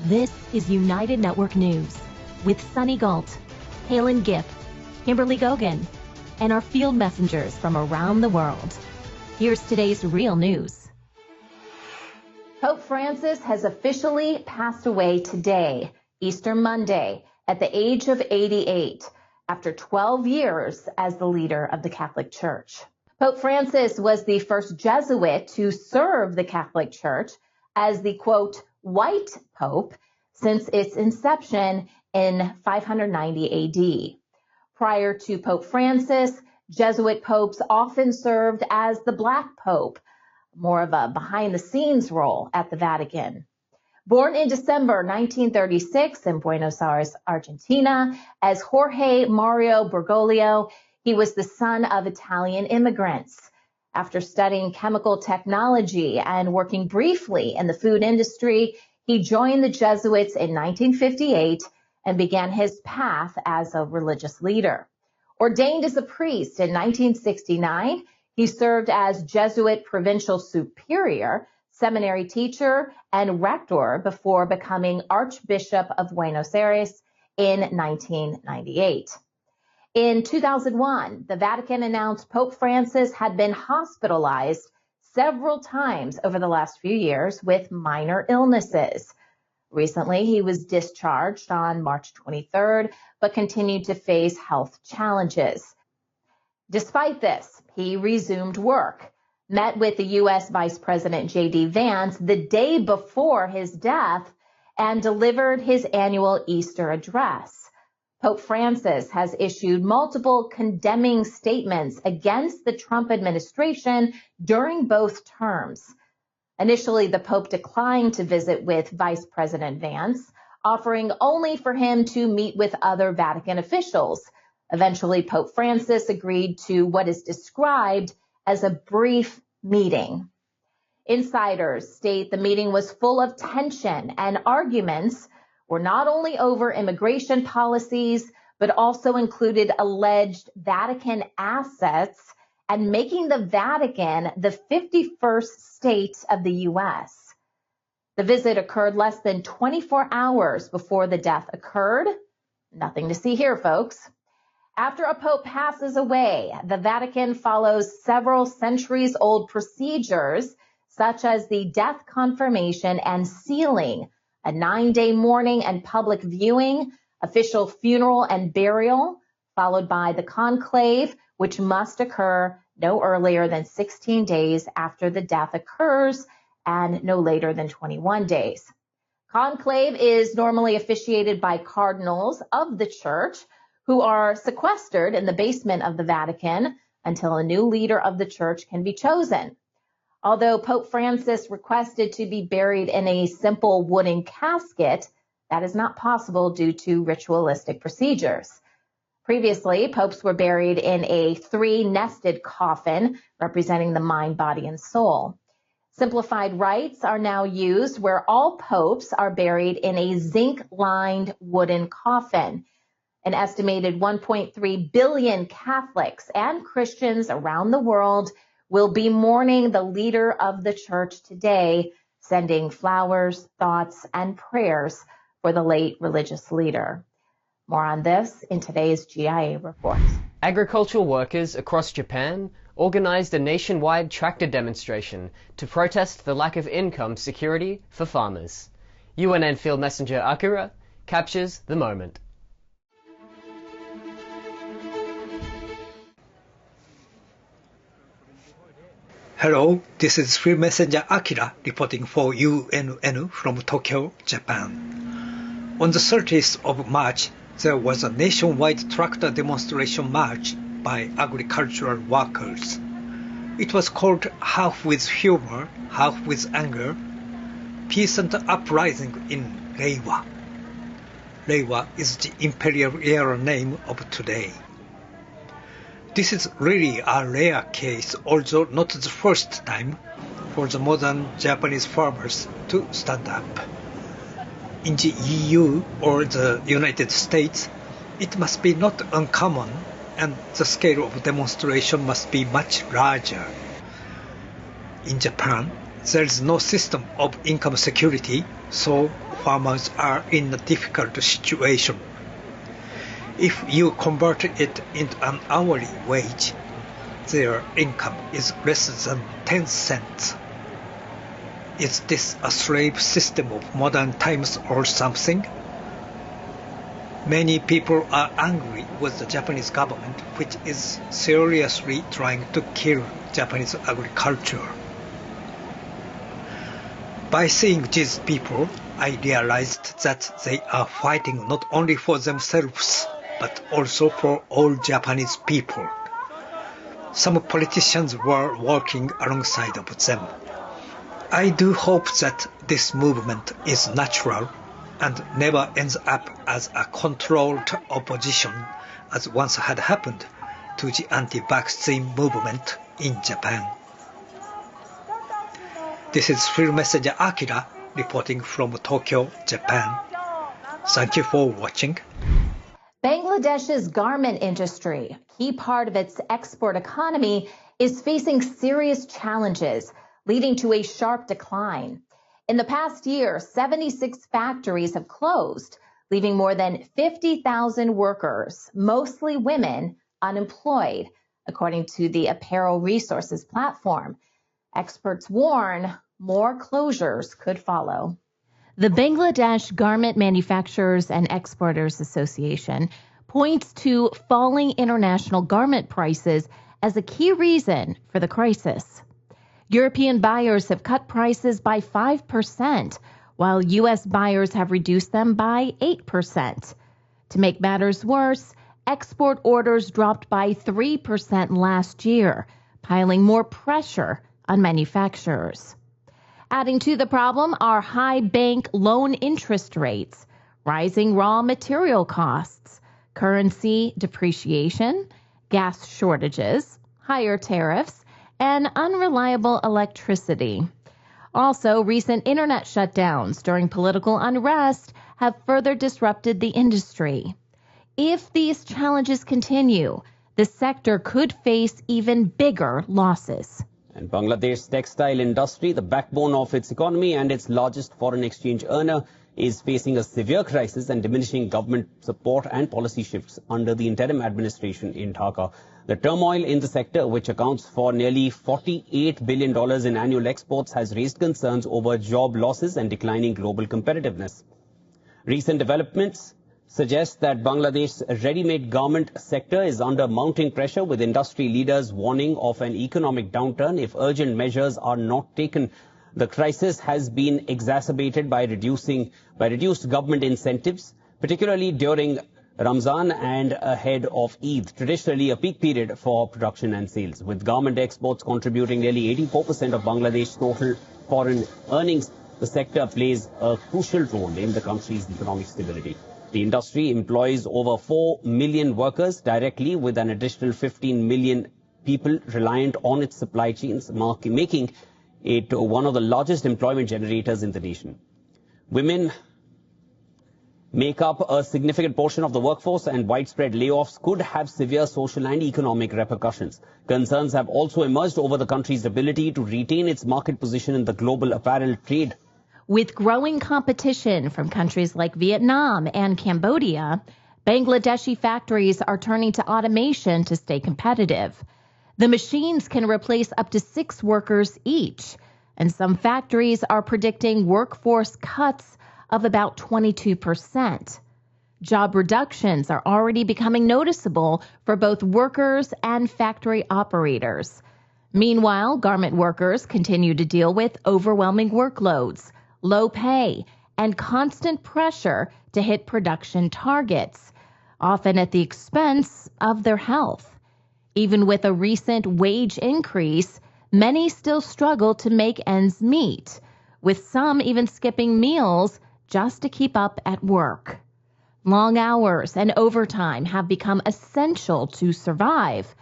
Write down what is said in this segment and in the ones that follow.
This is United Network News with Sunny Galt, Calen Gipp, Kimberly Gogan, and our field messengers from around the world. Here's today's real news. Pope Francis has officially passed away today, Easter Monday, at the age of 88, after 12 years as the leader of the Catholic Church. Pope Francis was the first Jesuit to serve the Catholic Church as the, quote, white pope since its inception in 590 AD. Prior to Pope Francis, Jesuit popes often served as the black pope, more of a behind-the-scenes role at the Vatican. Born in December 1936 in Buenos Aires, Argentina, as Jorge Mario Bergoglio, he was the son of Italian immigrants. After studying chemical technology and working briefly in the food industry, he joined the Jesuits in 1958 and began his path as a religious leader. Ordained as a priest in 1969, he served as Jesuit provincial superior, seminary teacher, and rector before becoming Archbishop of Buenos Aires in 1998. In 2001, the Vatican announced Pope Francis had been hospitalized several times over the last few years with minor illnesses. Recently, he was discharged on March 23rd, but continued to face health challenges. Despite this, he resumed work, met with the U.S. Vice President J.D. Vance the day before his death, and delivered his annual Easter address. Pope Francis has issued multiple condemning statements against the Trump administration during both terms. Initially, the Pope declined to visit with Vice President Vance, offering only for him to meet with other Vatican officials. Eventually, Pope Francis agreed to what is described as a brief meeting. Insiders state the meeting was full of tension and arguments were not only over immigration policies, but also included alleged Vatican assets and making the Vatican the 51st state of the U.S. The visit occurred less than 24 hours before the death occurred. Nothing to see here, folks. After a pope passes away, the Vatican follows several centuries-old procedures, such as the death confirmation and sealing, a 9-day mourning and public viewing, official funeral and burial, followed by the conclave, which must occur no earlier than 16 days after the death occurs and no later than 21 days. Conclave is normally officiated by cardinals of the church who are sequestered in the basement of the Vatican until a new leader of the church can be chosen. Although Pope Francis requested to be buried in a simple wooden casket, that is not possible due to ritualistic procedures. Previously, popes were buried in a 3-nested coffin representing the mind, body, and soul. Simplified rites are now used where all popes are buried in a zinc-lined wooden coffin. An estimated 1.3 billion Catholics and Christians around the world will be mourning the leader of the church today, sending flowers, thoughts, and prayers for the late religious leader. More on this in today's GIA report. Agricultural workers across Japan organized a nationwide tractor demonstration to protest the lack of income security for farmers. UNN Field Messenger Akira captures the moment. Hello, this is Field Messenger Akira reporting for UNN from Tokyo, Japan. On the 30th of March, there was a nationwide tractor demonstration march by agricultural workers. It was called Half with Humor, Half with Anger, Peasant Uprising in Reiwa. Reiwa is the imperial era name of today. This is really a rare case, although not the first time, for the modern Japanese farmers to stand up. In the EU or the United States, it must be not uncommon, and the scale of demonstration must be much larger. In Japan, There is no system of income security, so farmers are in a difficult situation. If you convert it into an hourly wage, their income is less than 10 cents. Is this a slave system of modern times or something? Many people are angry with the Japanese government, which is seriously trying to kill Japanese agriculture. By seeing these people, I realized that they are fighting not only for themselves, but also for all Japanese people. Some politicians were working alongside of them. I do hope that this movement is natural and never ends up as a controlled opposition, as once had happened to the anti-vaccine movement in Japan. This is Field Messenger Akira reporting from Tokyo, Japan. Thank you for watching. Bangladesh's garment industry, a key part of its export economy, is facing serious challenges, leading to a sharp decline. In the past year, 76 factories have closed, leaving more than 50,000 workers, mostly women, unemployed, according to the Apparel Resources platform. Experts warn more closures could follow. The Bangladesh Garment Manufacturers and Exporters Association points to falling international garment prices as a key reason for the crisis. European buyers have cut prices by 5%, while U.S. buyers have reduced them by 8%. To make matters worse, export orders dropped by 3% last year, piling more pressure on manufacturers. Adding to the problem are high bank loan interest rates, rising raw material costs, currency depreciation, gas shortages, higher tariffs, and unreliable electricity. Also, recent internet shutdowns during political unrest have further disrupted the industry. If these challenges continue, the sector could face even bigger losses. And Bangladesh's textile industry, the backbone of its economy and its largest foreign exchange earner, is facing a severe crisis and diminishing government support and policy shifts under the interim administration in Dhaka. The turmoil in the sector, which accounts for nearly $48 billion in annual exports, has raised concerns over job losses and declining global competitiveness. Recent developments suggest that Bangladesh's ready-made garment sector is under mounting pressure, with industry leaders warning of an economic downturn if urgent measures are not taken. The crisis has been exacerbated by reduced government incentives, particularly during Ramzan and ahead of Eid, traditionally a peak period for production and sales. With garment exports contributing nearly 84% of Bangladesh's total foreign earnings, the sector plays a crucial role in the country's economic stability. The industry employs over 4 million workers directly, with an additional 15 million people reliant on its supply chains, making it one of the largest employment generators in the nation. Women make up a significant portion of the workforce, and widespread layoffs could have severe social and economic repercussions. Concerns have also emerged over the country's ability to retain its market position in the global apparel trade. With growing competition from countries like Vietnam and Cambodia, Bangladeshi factories are turning to automation to stay competitive. The machines can replace up to 6 workers each, and some factories are predicting workforce cuts of about 22%. Job reductions are already becoming noticeable for both workers and factory operators. Meanwhile, garment workers continue to deal with overwhelming workloads, low pay, and constant pressure to hit production targets, often at the expense of their health. Even with a recent wage increase, many still struggle to make ends meet, with some even skipping meals just to keep up at work. Long hours and overtime have become essential to survive,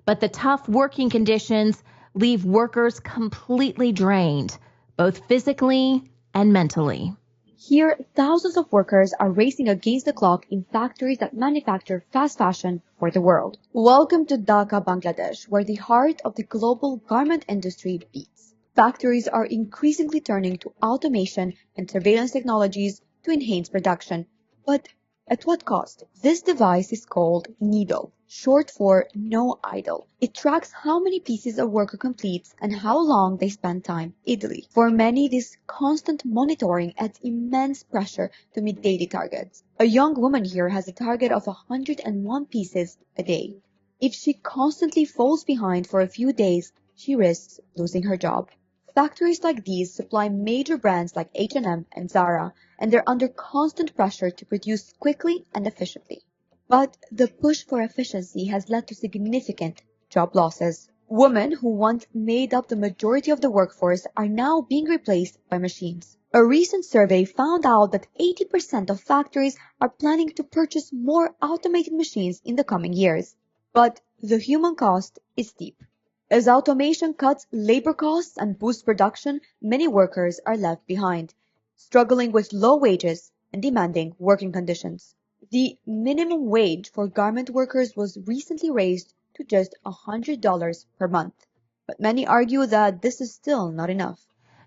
but the tough working conditions leave workers completely drained, both physically and mentally. Here, thousands of workers are racing against the clock in factories that manufacture fast fashion for the world. Welcome to Dhaka, Bangladesh, where the heart of the global garment industry beats. Factories are increasingly turning to automation and surveillance technologies to enhance production. But at what cost? This device is called NEIDLE, short for No Idle. It tracks how many pieces a worker completes and how long they spend time idly. For many, this constant monitoring adds immense pressure to meet daily targets. A young woman here has a target of 101 pieces a day. If she constantly falls behind for a few days, she risks losing her job. Factories like these supply major brands like H&M and Zara, and they're under constant pressure to produce quickly and efficiently. But the push for efficiency has led to significant job losses. Women who once made up the majority of the workforce are now being replaced by machines. A recent survey found out that 80% of factories are planning to purchase more automated machines in the coming years. But the human cost is steep. As automation cuts labor costs and boosts production, many workers are left behind, struggling with low wages and demanding working conditions. The minimum wage for garment workers was recently raised to just $100 per month, but many argue that this is still not enough.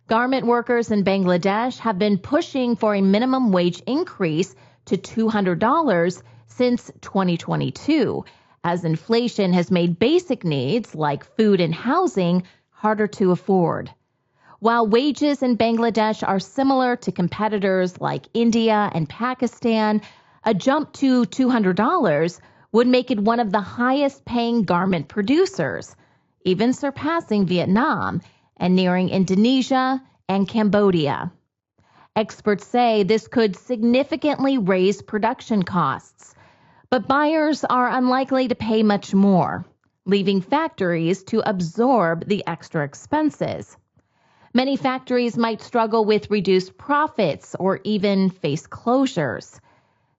Garment workers in Bangladesh have been pushing for a minimum wage increase to $200 since 2022. As inflation has made basic needs like food and housing harder to afford. While wages in Bangladesh are similar to competitors like India and Pakistan, a jump to $200 would make it one of the highest paying garment producers, even surpassing Vietnam and nearing Indonesia and Cambodia. Experts say this could significantly raise production costs. But buyers are unlikely to pay much more, leaving factories to absorb the extra expenses. Many factories might struggle with reduced profits or even face closures.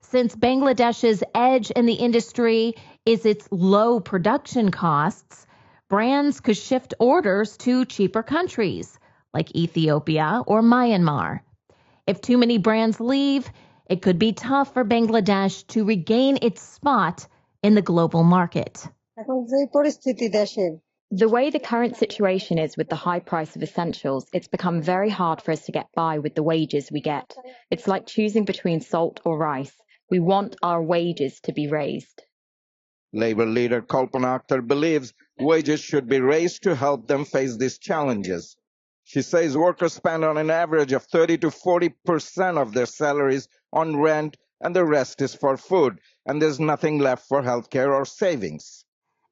Since Bangladesh's edge in the industry is its low production costs, brands could shift orders to cheaper countries like Ethiopia or Myanmar. If too many brands leave, it could be tough for Bangladesh to regain its spot in the global market. The way the current situation is with the high price of essentials, it's become very hard for us to get by with the wages we get. It's like choosing between salt or rice. We want our wages to be raised. Labour leader Kalpana Akhtar believes wages should be raised to help them face these challenges. She says workers spend on an average of 30 to 40% of their salaries on rent, and the rest is for food, and there's nothing left for healthcare or savings.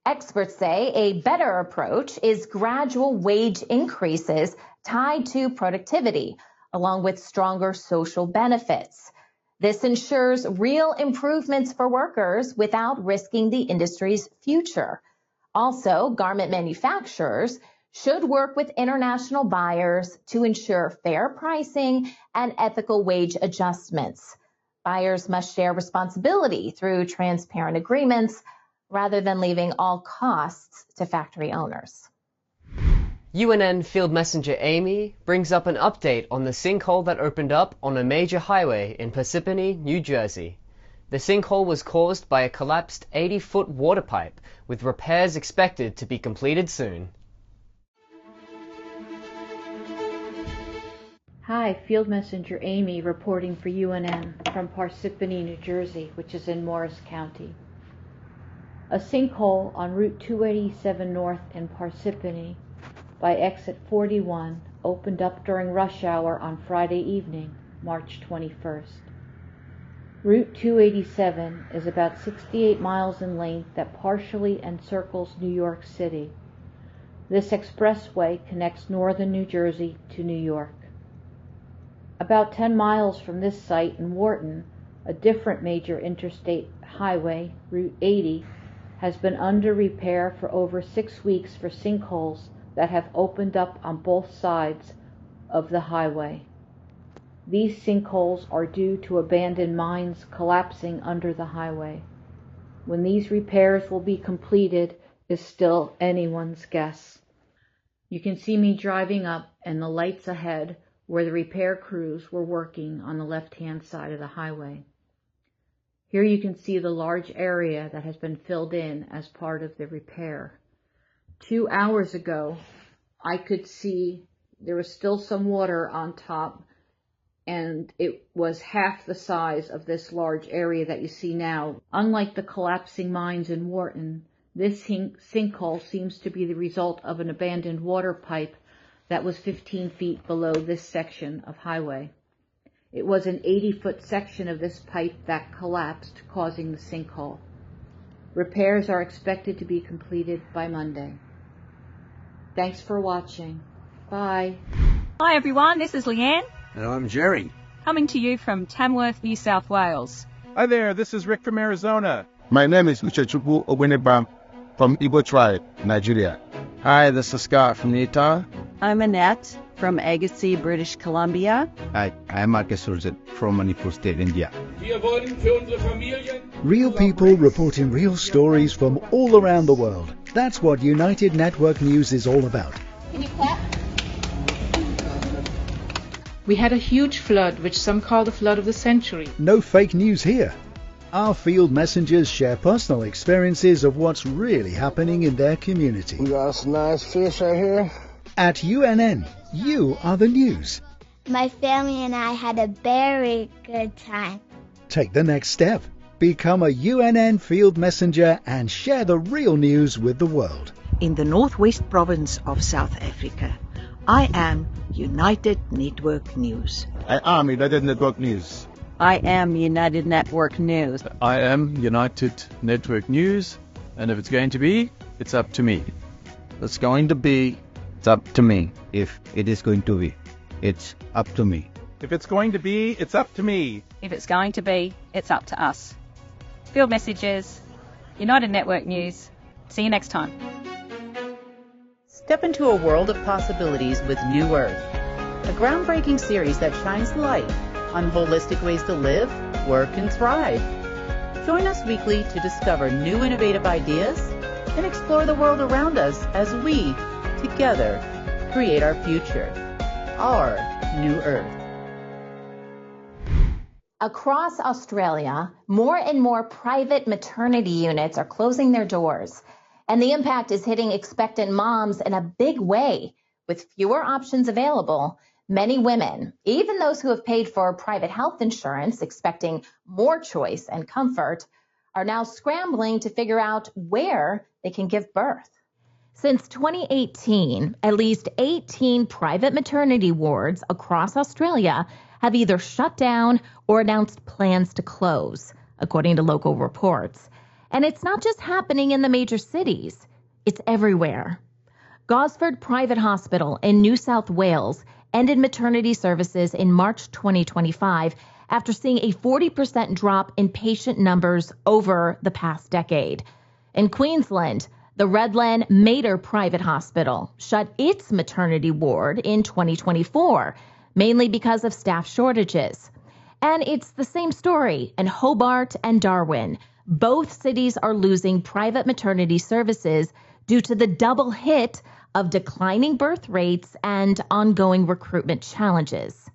Experts say a better approach is gradual wage increases tied to productivity, along with stronger social benefits. This ensures real improvements for workers without risking the industry's future. Also, garment manufacturers should work with international buyers to ensure fair pricing and ethical wage adjustments. Buyers must share responsibility through transparent agreements rather than leaving all costs to factory owners. UNN Field Messenger Amy brings up an update on the sinkhole that opened up on a major highway in Parsippany, New Jersey. The sinkhole was caused by a collapsed 80-foot water pipe, with repairs expected to be completed soon. Hi, Field Messenger Amy reporting for UNN from Parsippany, New Jersey, which is in Morris County. A sinkhole on Route 287 North in Parsippany by exit 41 opened up during rush hour on Friday evening, March 21st. Route 287 is about 68 miles in length that partially encircles New York City. This expressway connects northern New Jersey to New York. About 10 miles from this site in Wharton, a different major interstate highway, Route 80, has been under repair for over 6 weeks for sinkholes that have opened up on both sides of the highway. These sinkholes are due to abandoned mines collapsing under the highway. When these repairs will be completed is still anyone's guess. You can see me driving up and the lights ahead where the repair crews were working on the left-hand side of the highway. Here you can see the large area that has been filled in as part of the repair. 2 hours ago, I could see There was still some water on top, and it was half the size of this large area that you see now. Unlike the collapsing mines in Wharton, this sinkhole seems to be the result of an abandoned water pipe that was 15 feet below this section of highway. It was an 80-foot section of this pipe that collapsed, causing the sinkhole. Repairs are expected to be completed by Monday. Thanks for watching. Bye. Hi everyone, this is Leanne. And I'm Jerry. Coming to you from Tamworth, New South Wales. Hi there, this is Rick from Arizona. My name is Uchechukwu Owenebam from Igbo tribe, Nigeria. Hi, this is Scott from Utah. I'm Annette from Agassiz, British Columbia. Hi, I'm Marcus Urzet from Manipur State, India. Real people reporting real stories from all around the world. That's what United Network News is all about. Can you clap? We had a huge flood, which some call the flood of the century. No fake news here. Our field messengers share personal experiences of what's really happening in their community. We got some nice fish right here. At UNN, you are the news. My family and I had a very good time. Take the next step. Become a UNN field messenger and share the real news with the world. In the northwest province of South Africa, I am United Network News. I am United Network News. I am United Network News. I am United Network News, and if it's going to be, it's up to me. It's going to be, it's up to me. If it is going to be, it's up to me. If it's going to be, it's up to me. If it's going to be, it's up to us. Field Messages, United Network News. See you next time. Step into a world of possibilities with New Earth, a groundbreaking series that shines light on holistic ways to live, work, and thrive. Join us weekly to discover new innovative ideas and explore the world around us as we, together, create our future, our New Earth. Across Australia, more and more private maternity units are closing their doors, and the impact is hitting expectant moms in a big way. With fewer options available, many women, even those who have paid for private health insurance, expecting more choice and comfort, are now scrambling to figure out where they can give birth. Since 2018, at least 18 private maternity wards across Australia have either shut down or announced plans to close, according to local reports. And it's not just happening in the major cities, it's everywhere. Gosford Private Hospital in New South Wales ended maternity services in March 2025 after seeing a 40% drop in patient numbers over the past decade. In Queensland, the Redland Mater Private Hospital shut its maternity ward in 2024, mainly because of staff shortages. And it's the same story in Hobart and Darwin. Both cities are losing private maternity services due to the double hit of declining birth rates and ongoing recruitment challenges.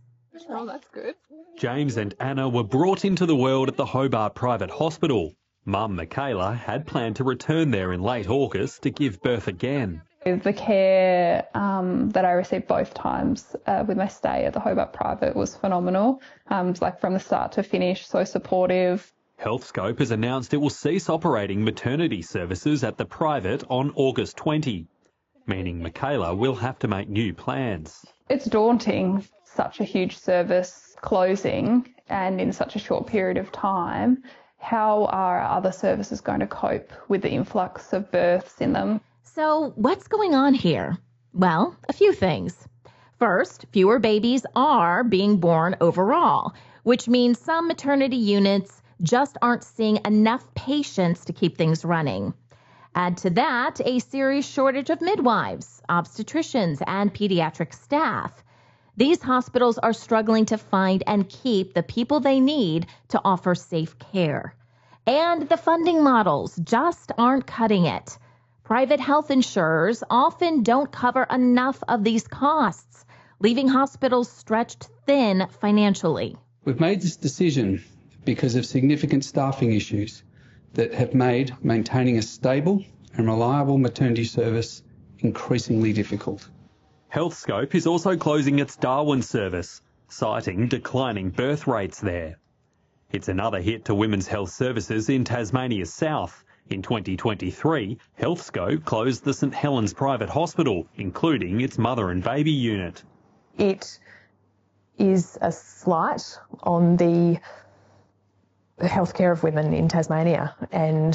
Oh, that's good. James and Anna were brought into the world at the Hobart Private Hospital. Mum Michaela had planned to return there in late August to give birth again. The care that I received both times with my stay at the Hobart Private was phenomenal. Like from the start to finish, so supportive. HealthScope has announced it will cease operating maternity services at the private on August 20, meaning Michaela will have to make new plans. It's daunting, such a huge service closing and in such a short period of time. How are other services going to cope with the influx of births in them? So what's going on here? Well, a few things. First, fewer babies are being born overall, which means some maternity units just aren't seeing enough patients to keep things running. Add to that a serious shortage of midwives, obstetricians, and pediatric staff. These hospitals are struggling to find and keep the people they need to offer safe care. And the funding models just aren't cutting it. Private health insurers often don't cover enough of these costs, leaving hospitals stretched thin financially. We've made this decision because of significant staffing issues that have made maintaining a stable and reliable maternity service increasingly difficult. HealthScope is also closing its Darwin service, citing declining birth rates there. It's another hit to women's health services in Tasmania South. In 2023, HealthScope closed the St Helens Private Hospital, including its mother and baby unit. It is a slight on the healthcare of women in Tasmania and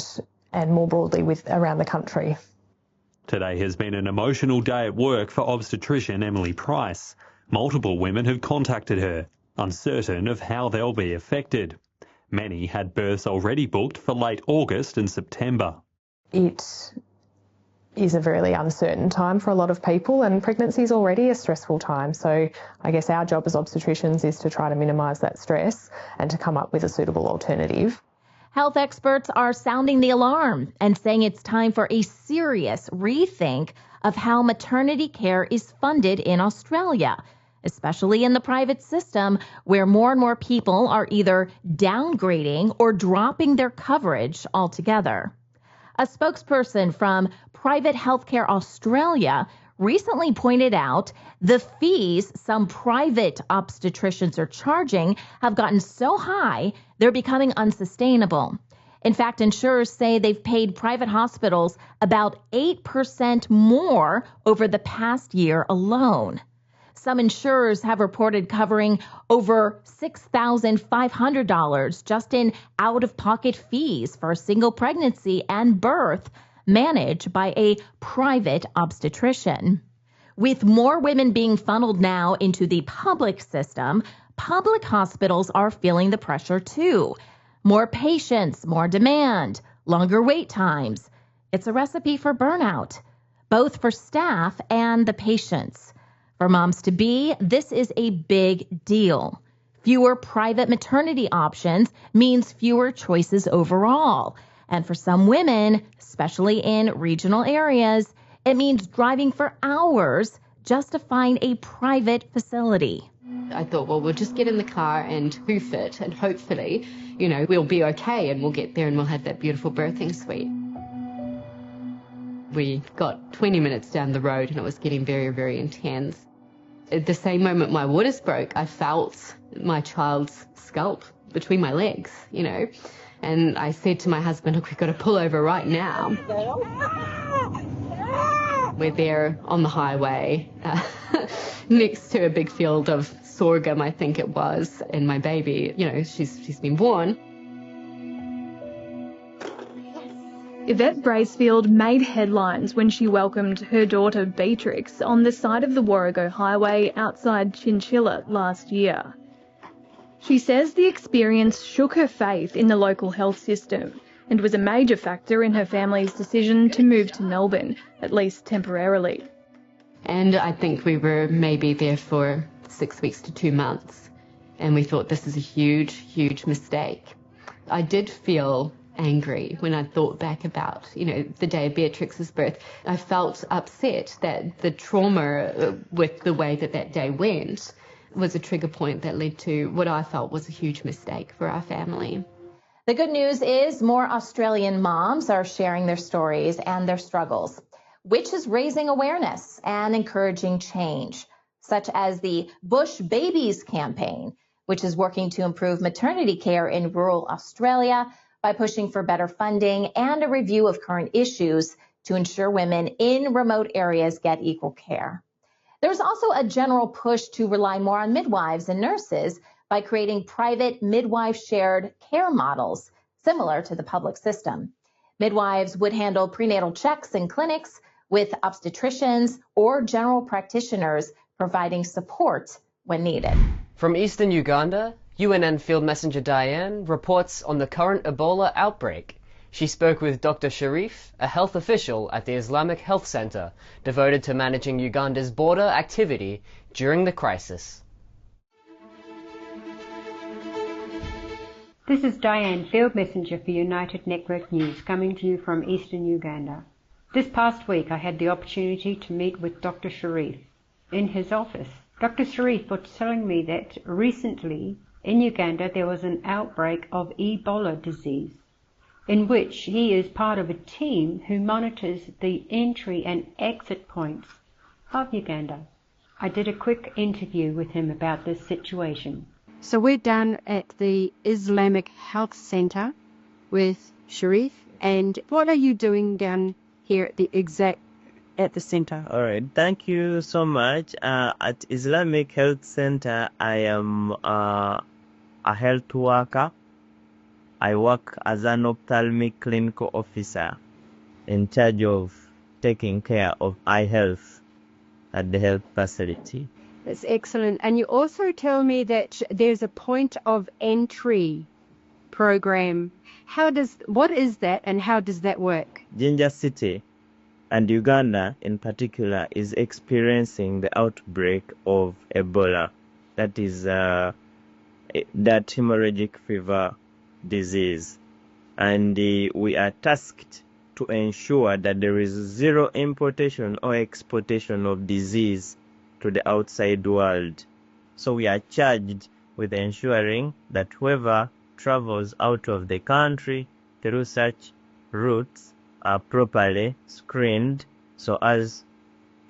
more broadly around the country. Today has been an emotional day at work for obstetrician Emily Price. Multiple women have contacted her, uncertain of how they'll be affected. Many had births already booked for late August and September. It is a really uncertain time for a lot of people, and pregnancy is already a stressful time. So I guess our job as obstetricians is to try to minimise that stress and to come up with a suitable alternative. Health experts are sounding the alarm and saying it's time for a serious rethink of how maternity care is funded in Australia, especially in the private system, where more and more people are either downgrading or dropping their coverage altogether. A spokesperson from Private Healthcare Australia recently pointed out the fees some private obstetricians are charging have gotten so high they're becoming unsustainable. In fact, insurers say they've paid private hospitals about 8% more over the past year alone. Some insurers have reported covering over $6,500 just in out-of-pocket fees for a single pregnancy and birth managed by a private obstetrician. With more women being funneled now into the public system, public hospitals are feeling the pressure too. More patients, more demand, longer wait times. It's a recipe for burnout, both for staff and the patients. For moms-to-be, this is a big deal. Fewer private maternity options means fewer choices overall. And for some women, especially in regional areas, it means driving for hours just to find a private facility. I thought, well, we'll just get in the car and hoof it, and hopefully, we'll be okay and we'll get there and we'll have that beautiful birthing suite. We got 20 minutes down the road and it was getting very, very intense. At the same moment my waters broke, I felt my child's scalp between my legs, and I said to my husband, look, we've got to pull over right now. We're there on the highway next to a big field of sorghum, I think it was, and my baby, she's been born. Yvette Bracefield made headlines when she welcomed her daughter Beatrix on the side of the Warrego Highway outside Chinchilla last year. She says the experience shook her faith in the local health system and was a major factor in her family's decision to move to Melbourne, at least temporarily. And I think we were maybe there for 6 weeks to 2 months, and we thought this is a huge, huge mistake. I did feel angry when I thought back about, the day of Beatrix's birth. I felt upset that the trauma with the way that day went was a trigger point that led to what I felt was a huge mistake for our family. The good news is more Australian moms are sharing their stories and their struggles, which is raising awareness and encouraging change, such as the Bush Babies campaign, which is working to improve maternity care in rural Australia by pushing for better funding and a review of current issues to ensure women in remote areas get equal care. There's also a general push to rely more on midwives and nurses by creating private midwife-shared care models similar to the public system. Midwives would handle prenatal checks in clinics, with obstetricians or general practitioners providing support when needed. From eastern Uganda, UNN Field Messenger Diane reports on the current Ebola outbreak. She spoke with Dr. Sharif, a health official at the Islamic Health Center, devoted to managing Uganda's border activity during the crisis. This is Diane, Field Messenger for United Network News, coming to you from eastern Uganda. This past week I had the opportunity to meet with Dr. Sharif in his office. Dr. Sharif was telling me that recently in Uganda there was an outbreak of Ebola disease, in which he is part of a team who monitors the entry and exit points of Uganda. I did a quick interview with him about this situation. So we're down at the Islamic Health Centre with Sharif. And what are you doing down here at the centre? All right, thank you so much. At Islamic Health Center, I am a health worker. I work as an ophthalmic clinical officer in charge of taking care of eye health at the health facility. That's excellent. And you also tell me that there's a point of entry program. What is that and how does that work? Ginger City and Uganda in particular is experiencing the outbreak of Ebola. That is that hemorrhagic fever disease. And we are tasked to ensure that there is zero importation or exportation of disease to the outside world. So we are charged with ensuring that whoever travels out of the country through such routes are properly screened so as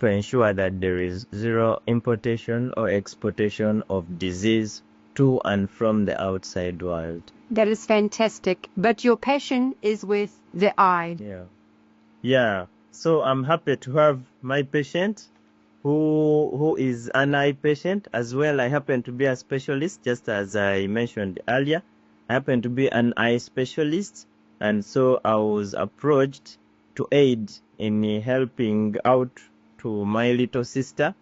to ensure that there is zero importation or exportation of disease to and from the outside world. That is fantastic. But your passion is with the eye. Yeah. So I'm happy to have my patient who is an eye patient as well. I happen to be a specialist, just as I mentioned earlier. I happen to be an eye specialist, and so I was approached to aid in helping out to my little sister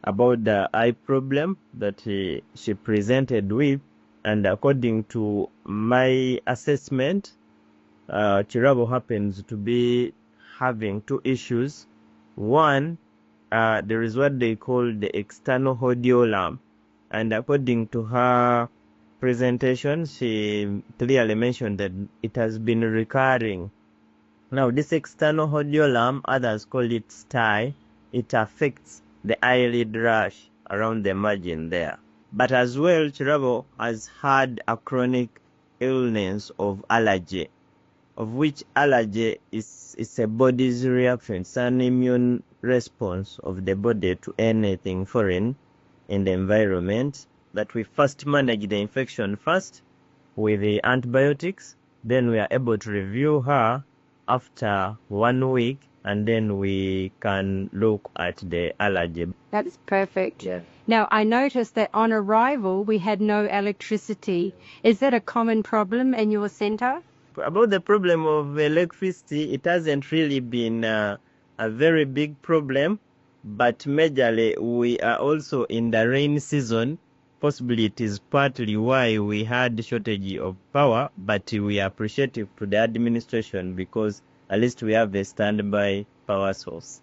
about the eye problem that she presented with. And according to my assessment, Chirabo happens to be having two issues. One, there is what they call the external hodiolam, and according to her presentation, she clearly mentioned that it has been recurring. Now, this external hodiolam, others call it sty, it affects the eyelid rash around the margin there. But as well, Chirabo has had a chronic illness of allergy, of which allergy is a body's reaction. It's an immune response of the body to anything foreign in the environment, that we first manage the infection first with the antibiotics, then we are able to review her after 1 week, and then we can look at the allergy. That's perfect. Yeah. Now, I noticed that on arrival we had no electricity. Is that a common problem in your centre? About the problem of electricity, it hasn't really been a very big problem, but majorly we are also in the rain season. Possibly it is partly why we had shortage of power, but we are appreciative to the administration because at least we have a standby power source.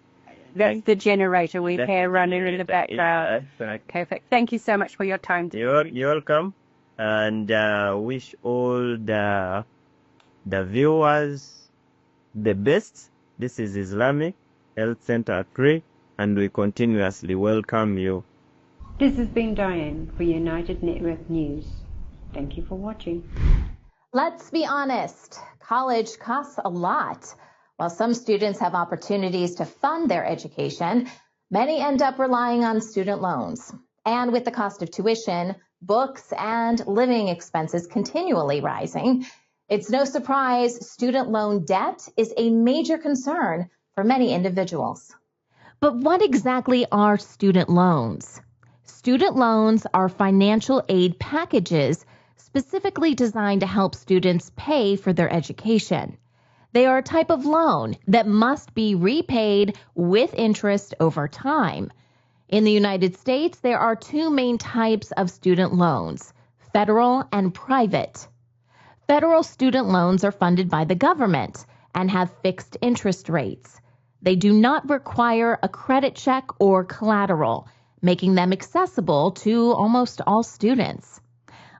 That's the generator we've had running in the background. Perfect. Thank you so much for your time. You're welcome, and wish all the viewers the best. This is Islamic Health Center 3, and we continuously welcome you. This has been Diane for United Network News. Thank you for watching. Let's be honest, college costs a lot. While some students have opportunities to fund their education, many end up relying on student loans. And with the cost of tuition, books, and living expenses continually rising, it's no surprise student loan debt is a major concern for many individuals. But what exactly are student loans? Student loans are financial aid packages specifically designed to help students pay for their education. They are a type of loan that must be repaid with interest over time. In the United States, there are two main types of student loans, federal and private. Federal student loans are funded by the government and have fixed interest rates. They do not require a credit check or collateral, making them accessible to almost all students.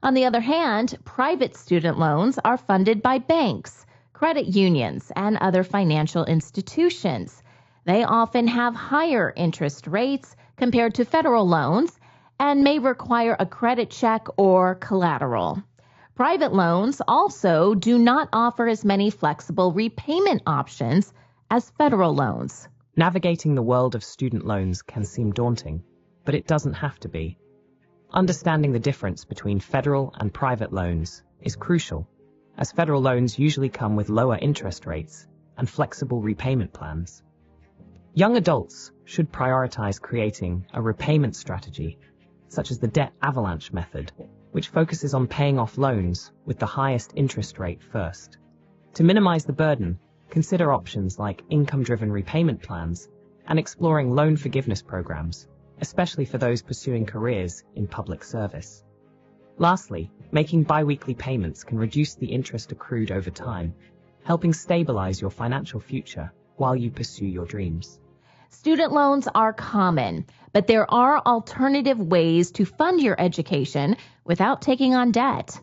On the other hand, private student loans are funded by banks, credit unions, and other financial institutions. They often have higher interest rates compared to federal loans and may require a credit check or collateral. Private loans also do not offer as many flexible repayment options as federal loans. Navigating the world of student loans can seem daunting. but it doesn't have to be. Understanding the difference between federal and private loans is crucial, as federal loans usually come with lower interest rates and flexible repayment plans. Young adults should prioritize creating a repayment strategy, such as the debt avalanche method, which focuses on paying off loans with the highest interest rate first. To minimize the burden, consider options like income-driven repayment plans and exploring loan forgiveness programs, especially for those pursuing careers in public service. Lastly, making bi-weekly payments can reduce the interest accrued over time, helping stabilize your financial future while you pursue your dreams. Student loans are common, but there are alternative ways to fund your education without taking on debt.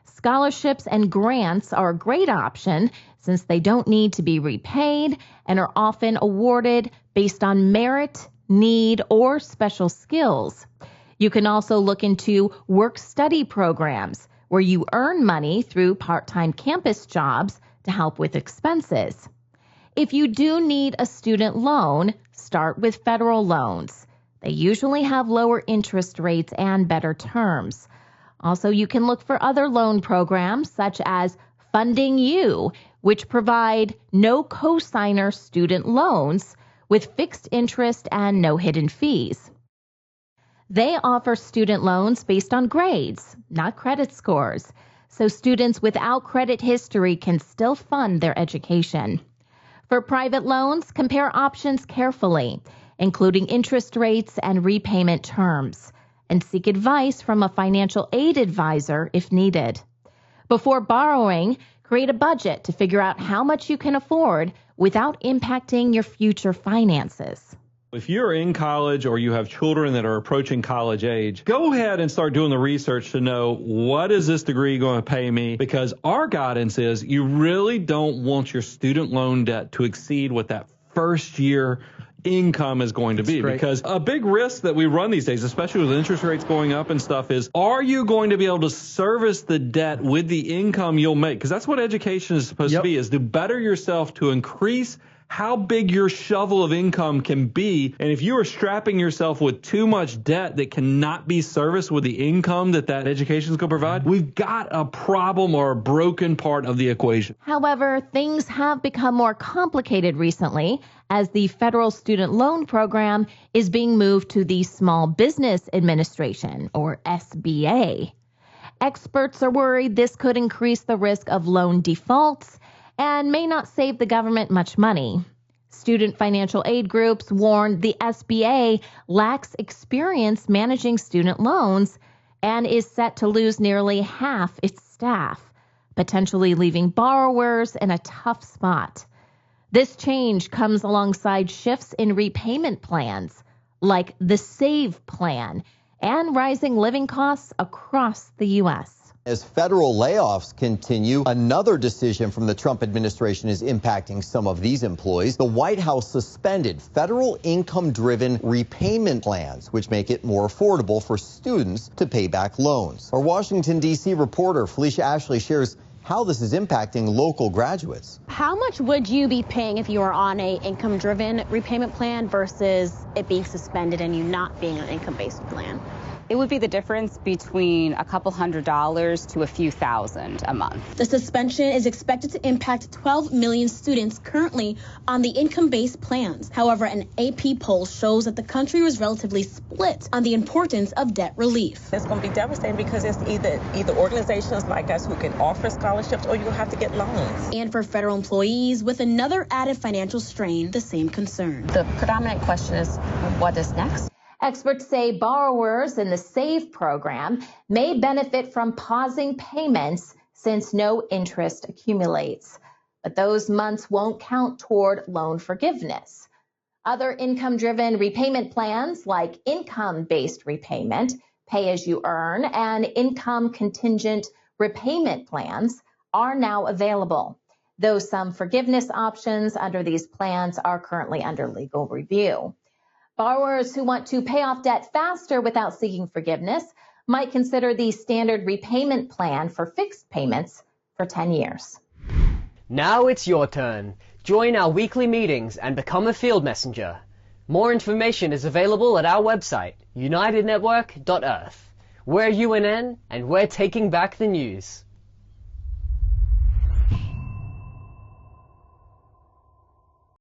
Scholarships and grants are a great option since they don't need to be repaid and are often awarded based on merit, need, or special skills. You can also look into work-study programs where you earn money through part-time campus jobs to help with expenses. If you do need a student loan, start with federal loans. They usually have lower interest rates and better terms. Also, you can look for other loan programs such as Funding You, which provide no cosigner student loans with fixed interest and no hidden fees. They offer student loans based on grades, not credit scores, so students without credit history can still fund their education. For private loans, compare options carefully, including interest rates and repayment terms, and seek advice from a financial aid advisor if needed. Before borrowing, create a budget to figure out how much you can afford without impacting your future finances. If you're in college or you have children that are approaching college age, go ahead and start doing the research to know, what is this degree going to pay me? Because our guidance is you really don't want your student loan debt to exceed what that first year income is going to be. Because a big risk that we run these days, especially with interest rates going up and stuff, is, are you going to be able to service the debt with the income you'll make? Because that's what education is supposed to be, is to better yourself to increase how big your shovel of income can be. And if you are strapping yourself with too much debt that cannot be serviced with the income that education is going to provide, we've got a problem or a broken part of the equation. However, things have become more complicated recently as the federal student loan program is being moved to the Small Business Administration, or SBA. Experts are worried this could increase the risk of loan defaults and may not save the government much money. Student financial aid groups warn the SBA lacks experience managing student loans and is set to lose nearly half its staff, potentially leaving borrowers in a tough spot. This change comes alongside shifts in repayment plans, like the SAVE plan, and rising living costs across the U.S. As federal layoffs continue, another decision from the Trump administration is impacting some of these employees. The White House suspended federal income-driven repayment plans, which make it more affordable for students to pay back loans. Our Washington, D.C. reporter Felicia Ashley shares how this is impacting local graduates. How much would you be paying if you were on a income-driven repayment plan versus it being suspended and you not being on an income-based plan? It would be the difference between a couple $100s to a few thousand a month. The suspension is expected to impact 12 million students currently on the income-based plans. However, an AP poll shows that the country was relatively split on the importance of debt relief. It's going to be devastating because it's either organizations like us who can offer scholarships or you'll have to get loans. And for federal employees with another added financial strain, the same concern. The predominant question is, what is next? Experts say borrowers in the SAVE program may benefit from pausing payments since no interest accumulates. But those months won't count toward loan forgiveness. Other income-driven repayment plans like income-based repayment, pay-as-you-earn, and income-contingent repayment plans are now available, though some forgiveness options under these plans are currently under legal review. Borrowers who want to pay off debt faster without seeking forgiveness might consider the standard repayment plan for fixed payments for 10 years. Now it's your turn. Join our weekly meetings and become a field messenger. More information is available at our website, unitednetwork.earth. We're UNN, and we're taking back the news.